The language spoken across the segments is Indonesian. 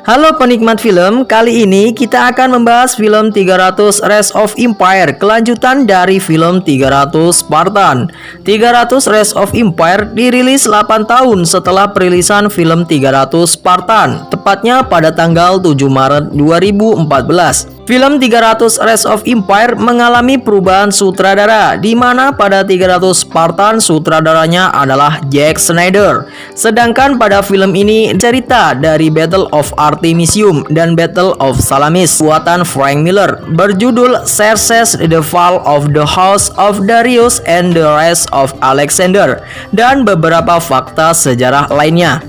Halo penikmat film, kali ini kita akan membahas film 300 Rise of Empire, kelanjutan dari film 300 Spartan. 300 Rise of Empire dirilis 8 tahun setelah perilisan film 300 Spartan, tepatnya pada tanggal 7 Maret 2014. Film 300 Rise of Empire mengalami perubahan sutradara, di mana pada 300 Spartan sutradaranya adalah Zack Snyder. Sedangkan pada film ini cerita dari Battle of Artemisium dan Battle of Salamis buatan Frank Miller berjudul Xerxes, The Fall of the House of Darius and the Rise of Alexander, dan beberapa fakta sejarah lainnya.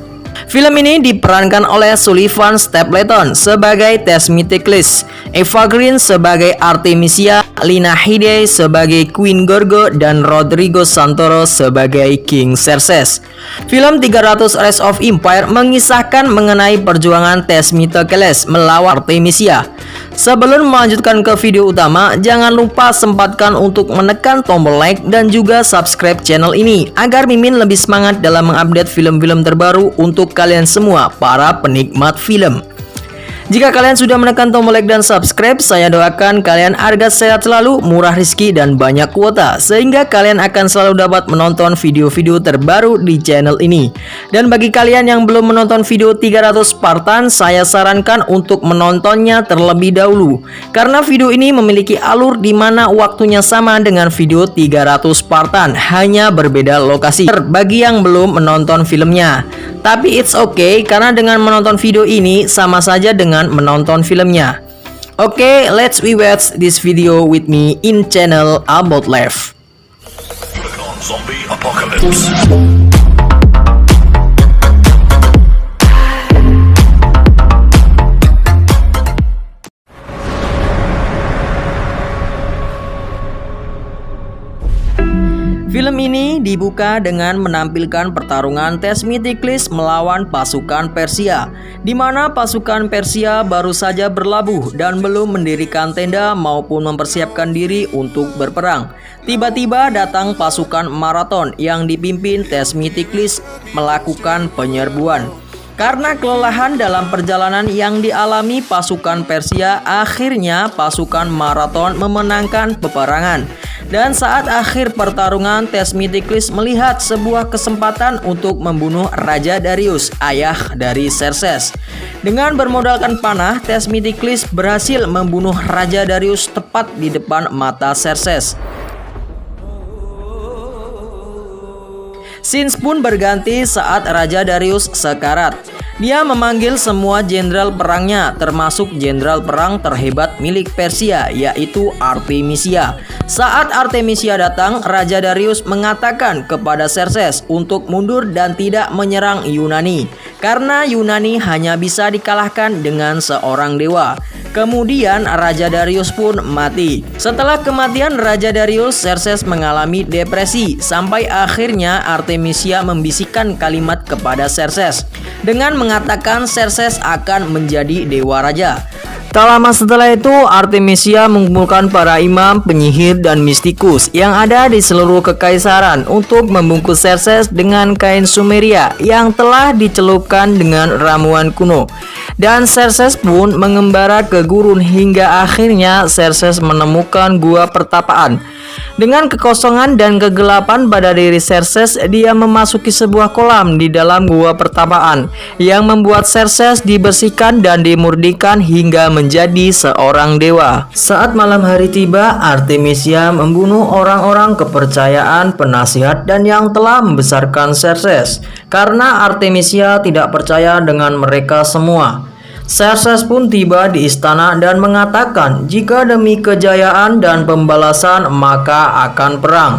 Film ini diperankan oleh Sullivan Stapleton sebagai Themistocles, Eva Green sebagai Artemisia, Lina Headey sebagai Queen Gorgo, dan Rodrigo Santoro sebagai King Xerxes. Film 300 Rise of Empire mengisahkan mengenai perjuangan Themistocles melawan Artemisia. Sebelum melanjutkan ke video utama, jangan lupa sempatkan untuk menekan tombol like dan juga subscribe channel ini agar Mimin lebih semangat dalam mengupdate film-film terbaru untuk kalian semua para penikmat film. Jika kalian sudah menekan tombol like dan subscribe, saya doakan kalian harga sehat selalu, murah rezeki, dan banyak kuota, sehingga kalian akan selalu dapat menonton video-video terbaru di channel ini. Dan bagi kalian yang belum menonton video 300 Spartan, saya sarankan untuk menontonnya terlebih dahulu, karena video ini memiliki alur di mana waktunya sama dengan video 300 Spartan, hanya berbeda lokasi bagi yang belum menonton filmnya. Tapi it's okay, karena dengan menonton video ini sama saja dengan menonton filmnya. Oke, let's watch this video with me in channel About Life. Zombie Apocalypse. Film ini dibuka dengan menampilkan pertarungan Themistocles melawan pasukan Persia, di mana pasukan Persia baru saja berlabuh dan belum mendirikan tenda maupun mempersiapkan diri untuk berperang. Tiba-tiba datang pasukan Marathon yang dipimpin Themistocles melakukan penyerbuan. Karena kelelahan dalam perjalanan yang dialami pasukan Persia, akhirnya pasukan Marathon memenangkan peperangan. Dan saat akhir pertarungan, Themistocles melihat sebuah kesempatan untuk membunuh Raja Darius, ayah dari Xerxes. Dengan bermodalkan panah, Themistocles berhasil membunuh Raja Darius tepat di depan mata Xerxes. Scene pun berganti saat Raja Darius sekarat. Dia memanggil semua jenderal perangnya, termasuk jenderal perang terhebat milik Persia, yaitu Artemisia. Saat Artemisia datang, Raja Darius mengatakan kepada Xerxes untuk mundur dan tidak menyerang Yunani, karena Yunani hanya bisa dikalahkan dengan seorang dewa. Kemudian Raja Darius pun mati. Setelah kematian Raja Darius, Xerxes mengalami depresi sampai akhirnya Artemisia membisikkan kalimat kepada Xerxes dengan mengatakan Xerxes akan menjadi dewa raja. Tak lama setelah itu, Artemisia mengumpulkan para imam, penyihir, dan mistikus yang ada di seluruh kekaisaran untuk membungkus Xerxes dengan kain Sumeria yang telah dicelupkan dengan ramuan kuno. Dan Xerxes pun mengembara ke gurun hingga akhirnya Xerxes menemukan gua pertapaan. Dengan kekosongan dan kegelapan pada diri Xerxes, dia memasuki sebuah kolam di dalam gua pertapaan yang membuat Xerxes dibersihkan dan dimurnikan hingga menjadi seorang dewa. Saat malam hari tiba, Artemisia membunuh orang-orang kepercayaan, penasihat, dan yang telah membesarkan Xerxes, karena Artemisia tidak percaya dengan mereka semua. Xerxes pun tiba di istana dan mengatakan jika demi kejayaan dan pembalasan maka akan perang.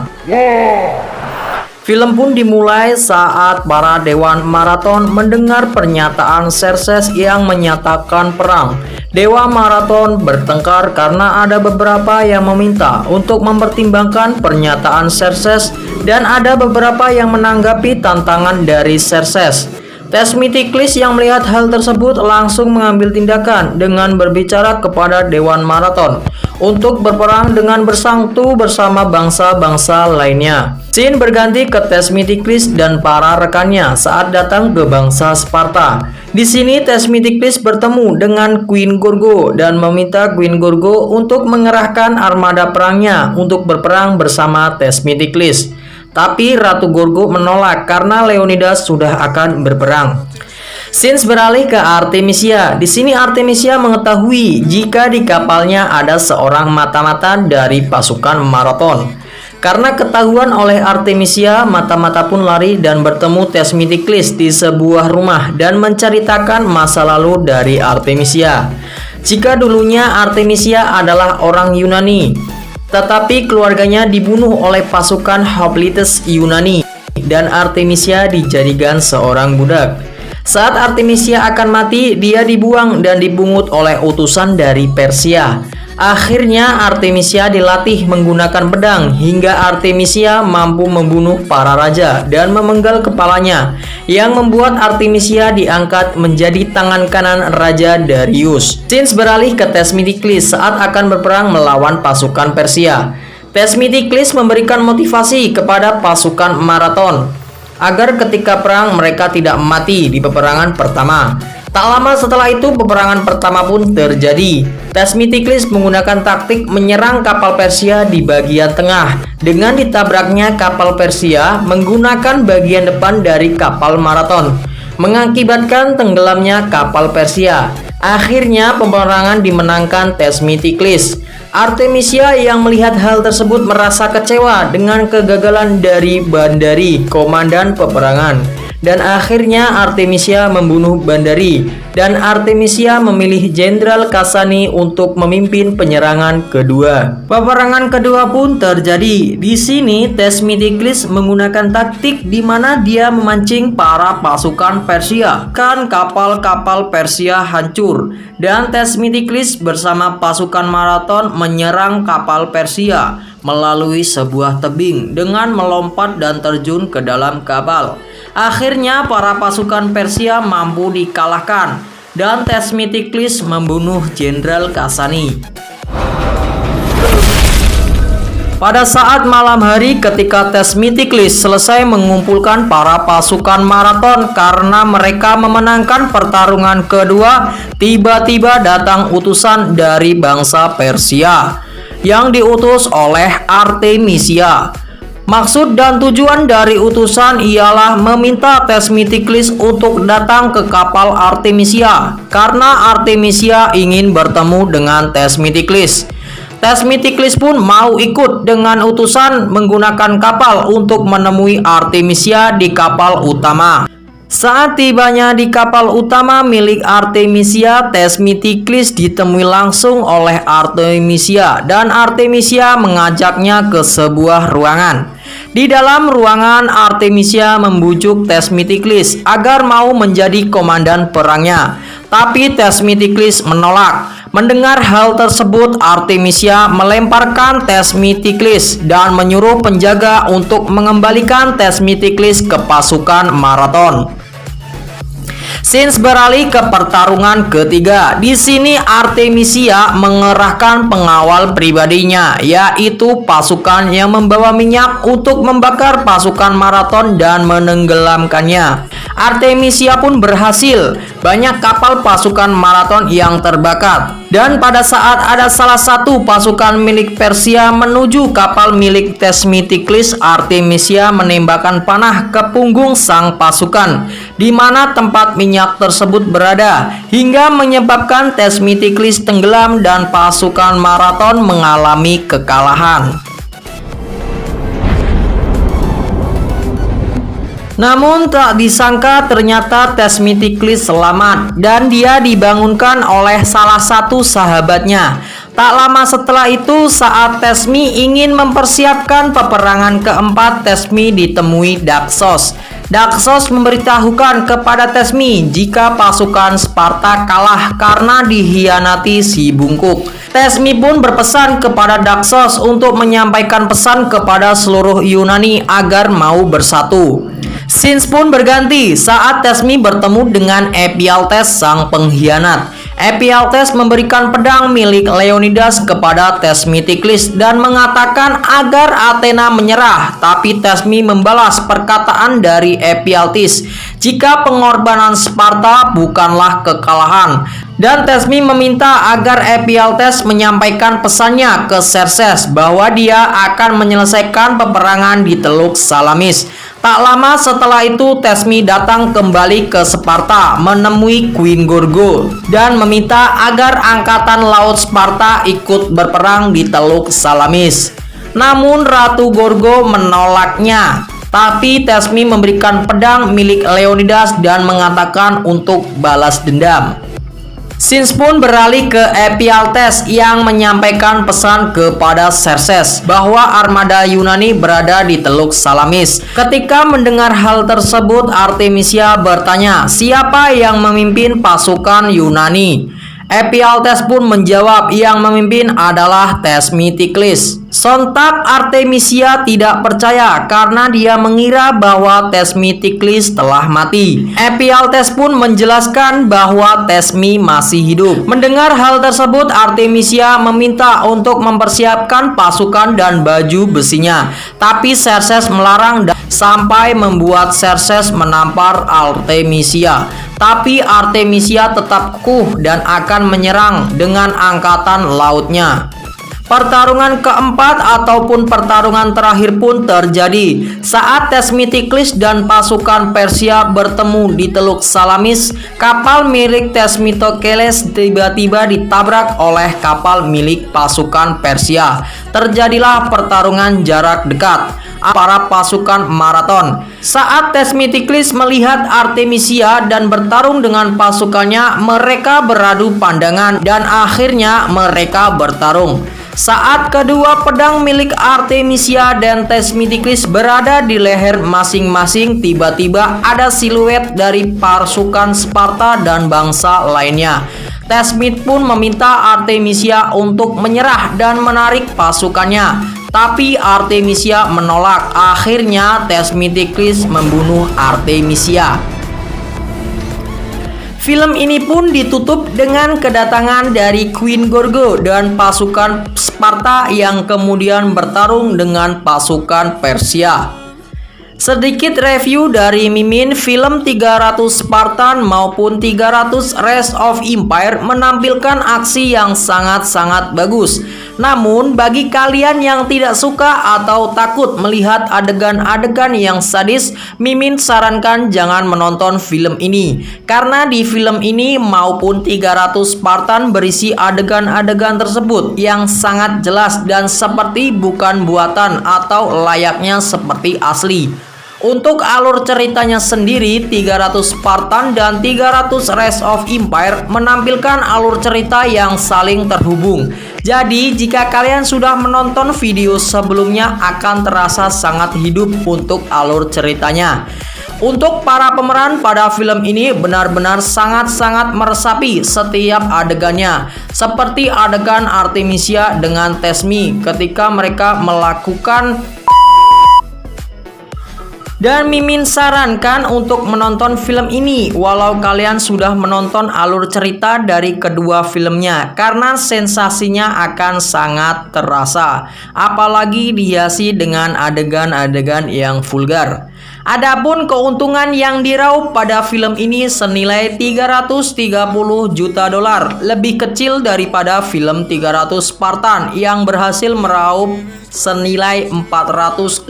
Film pun dimulai saat para dewan Marathon mendengar pernyataan Xerxes yang menyatakan perang. Dewa Marathon bertengkar karena ada beberapa yang meminta untuk mempertimbangkan pernyataan Xerxes dan ada beberapa yang menanggapi tantangan dari Xerxes. Thesmithicles yang melihat hal tersebut langsung mengambil tindakan dengan berbicara kepada Dewan Marathon untuk berperang dengan bersangtu bersama bangsa-bangsa lainnya. Scene berganti ke Thesmithicles dan para rekannya saat datang ke bangsa Sparta. Di sini Thesmithicles bertemu dengan Queen Gorgo dan meminta Queen Gorgo untuk mengerahkan armada perangnya untuk berperang bersama Thesmithicles. Tapi Ratu Gorgo menolak karena Leonidas sudah akan berperang. Scenes beralih ke Artemisia. Di sini Artemisia mengetahui jika di kapalnya ada seorang mata-mata dari pasukan Marathon. Karena ketahuan oleh Artemisia, mata-mata pun lari dan bertemu Thesmithicles di sebuah rumah dan menceritakan masa lalu dari Artemisia. Jika dulunya Artemisia adalah orang Yunani, tetapi keluarganya dibunuh oleh pasukan Hoplites Yunani dan Artemisia dijadikan seorang budak. Saat Artemisia akan mati, dia dibuang dan dibungut oleh utusan dari Persia. Akhirnya Artemisia dilatih menggunakan pedang hingga Artemisia mampu membunuh para raja dan memenggal kepalanya, yang membuat Artemisia diangkat menjadi tangan kanan Raja Darius. Scenes beralih ke Thesmithicles saat akan berperang melawan pasukan Persia. Thesmithicles memberikan motivasi kepada pasukan Marathon agar ketika perang mereka tidak mati di peperangan pertama. Tak lama setelah itu peperangan pertama pun terjadi. Thesmithicles menggunakan taktik menyerang kapal Persia di bagian tengah dengan ditabraknya kapal Persia menggunakan bagian depan dari kapal Marathon, mengakibatkan tenggelamnya kapal Persia. Akhirnya peperangan dimenangkan Thesmithicles. Artemisia yang melihat hal tersebut merasa kecewa dengan kegagalan dari Bandari, komandan peperangan. Dan akhirnya Artemisia membunuh Bandari dan Artemisia memilih Jenderal Kasani untuk memimpin penyerangan kedua. Peperangan kedua pun terjadi. Di sini Thesmithicles menggunakan taktik di mana dia memancing para pasukan Persia. Kan kapal-kapal Persia hancur dan Thesmithicles bersama pasukan Marathon menyerang kapal Persia melalui sebuah tebing dengan melompat dan terjun ke dalam kapal. Akhirnya para pasukan Persia mampu dikalahkan dan Thesmithicles membunuh Jenderal Kasani. Pada saat malam hari ketika Thesmithicles selesai mengumpulkan para pasukan Marathon karena mereka memenangkan pertarungan kedua, tiba-tiba datang utusan dari bangsa Persia yang diutus oleh Artemisia. Maksud dan tujuan dari utusan ialah meminta Thesmithicles untuk datang ke kapal Artemisia karena Artemisia ingin bertemu dengan Thesmithicles. Thesmithicles pun mau ikut dengan utusan menggunakan kapal untuk menemui Artemisia di kapal utama. Saat tibanya di kapal utama milik Artemisia, Thesmithicles ditemui langsung oleh Artemisia dan Artemisia mengajaknya ke sebuah ruangan. Di dalam ruangan, Artemisia membujuk Thesmithicles agar mau menjadi komandan perangnya. Tapi Thesmithicles menolak. Mendengar hal tersebut, Artemisia melemparkan Thesmithicles dan menyuruh penjaga untuk mengembalikan Thesmithicles ke pasukan Marathon. Scenes beralih ke pertarungan ketiga. Di sini Artemisia mengerahkan pengawal pribadinya, yaitu pasukan yang membawa minyak untuk membakar pasukan Marathon dan menenggelamkannya. Artemisia pun berhasil. Banyak kapal pasukan Marathon yang terbakar. Dan pada saat ada salah satu pasukan milik Persia menuju kapal milik Thesmithicles, Artemisia menembakkan panah ke punggung sang pasukan, di mana tempat minyak tersebut berada, hingga menyebabkan Thesmithicles tenggelam dan pasukan Marathon mengalami kekalahan. Namun tak disangka ternyata Thesmithicles selamat dan dia dibangunkan oleh salah satu sahabatnya. Tak lama setelah itu, saat Thesmi ingin mempersiapkan peperangan keempat, Thesmi ditemui Daxos. Daxos memberitahukan kepada Thesmi jika pasukan Sparta kalah karena dihianati si bungkuk. Thesmi pun berpesan kepada Daxos untuk menyampaikan pesan kepada seluruh Yunani agar mau bersatu. Scenes pun berganti saat Tasmi bertemu dengan Ephialtes sang pengkhianat. Ephialtes memberikan pedang milik Leonidas kepada Thesmiotiklis dan mengatakan agar Athena menyerah, tapi Tasmi membalas perkataan dari Ephialtes jika pengorbanan Sparta bukanlah kekalahan. Dan Tasmi meminta agar Ephialtes menyampaikan pesannya ke Xerxes bahwa dia akan menyelesaikan peperangan di Teluk Salamis. Tak lama setelah itu Tasmi datang kembali ke Sparta menemui Queen Gorgo dan meminta agar angkatan laut Sparta ikut berperang di Teluk Salamis. Namun Ratu Gorgo menolaknya. Tapi Tasmi memberikan pedang milik Leonidas dan mengatakan untuk balas dendam. Scenes pun beralih ke Ephialtes yang menyampaikan pesan kepada Xerxes bahwa armada Yunani berada di Teluk Salamis. Ketika mendengar hal tersebut, Artemisia bertanya, siapa yang memimpin pasukan Yunani? Ephialtes pun menjawab, yang memimpin adalah Thesmiotiklis. Sontak Artemisia tidak percaya karena dia mengira bahwa Thesmiotiklis telah mati. Ephialtes pun menjelaskan bahwa Thesmi masih hidup. Mendengar hal tersebut, Artemisia meminta untuk mempersiapkan pasukan dan baju besinya. Tapi Xerxes melarang sampai membuat Xerxes menampar Artemisia. Tapi Artemisia tetap kukuh dan akan menyerang dengan angkatan lautnya. Pertarungan keempat ataupun pertarungan terakhir pun terjadi saat Thesmiotiklis dan pasukan Persia bertemu di Teluk Salamis. Kapal milik Thesmitokeles tiba-tiba ditabrak oleh kapal milik pasukan Persia. Terjadilah pertarungan jarak dekat para pasukan maraton. Saat Thesmiotiklis melihat Artemisia dan bertarung dengan pasukannya, mereka beradu pandangan dan akhirnya mereka bertarung. Saat kedua pedang milik Artemisia dan Thesmiotiklis berada di leher masing-masing, tiba-tiba ada siluet dari pasukan Sparta dan bangsa lainnya. Thesmit pun meminta Artemisia untuk menyerah dan menarik pasukannya. Tapi Artemisia menolak. Akhirnya Thesmiotiklis membunuh Artemisia. Film ini pun ditutup dengan kedatangan dari Queen Gorgo dan pasukan Sparta yang kemudian bertarung dengan pasukan Persia. Sedikit review dari Mimin, film 300 Spartan maupun 300 Rise of Empire menampilkan aksi yang sangat-sangat bagus. Namun bagi kalian yang tidak suka atau takut melihat adegan-adegan yang sadis, Mimin sarankan jangan menonton film ini. Karena di film ini maupun 300 Spartan berisi adegan-adegan tersebut yang sangat jelas dan seperti bukan buatan atau layaknya seperti asli. Untuk alur ceritanya sendiri, 300 Spartan dan 300 Rise of Empire menampilkan alur cerita yang saling terhubung. Jadi, jika kalian sudah menonton video sebelumnya akan terasa sangat hidup untuk alur ceritanya. Untuk para pemeran pada film ini benar-benar sangat-sangat meresapi setiap adegannya. Seperti adegan Artemisia dengan Thesmi ketika mereka melakukan. Dan Mimin sarankan untuk menonton film ini walau kalian sudah menonton alur cerita dari kedua filmnya, karena sensasinya akan sangat terasa, apalagi dihiasi dengan adegan-adegan yang vulgar. Adapun keuntungan yang diraup pada film ini senilai 330 juta dolar, lebih kecil daripada film 300 Spartan yang berhasil meraup senilai 456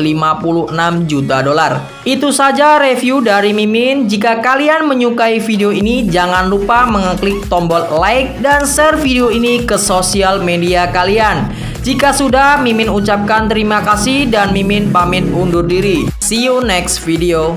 juta dolar. Itu saja review dari Mimin. Jika kalian menyukai video ini, jangan lupa mengeklik tombol like dan share video ini ke sosial media kalian. Jika sudah, Mimin ucapkan terima kasih dan Mimin pamit undur diri. See you next video.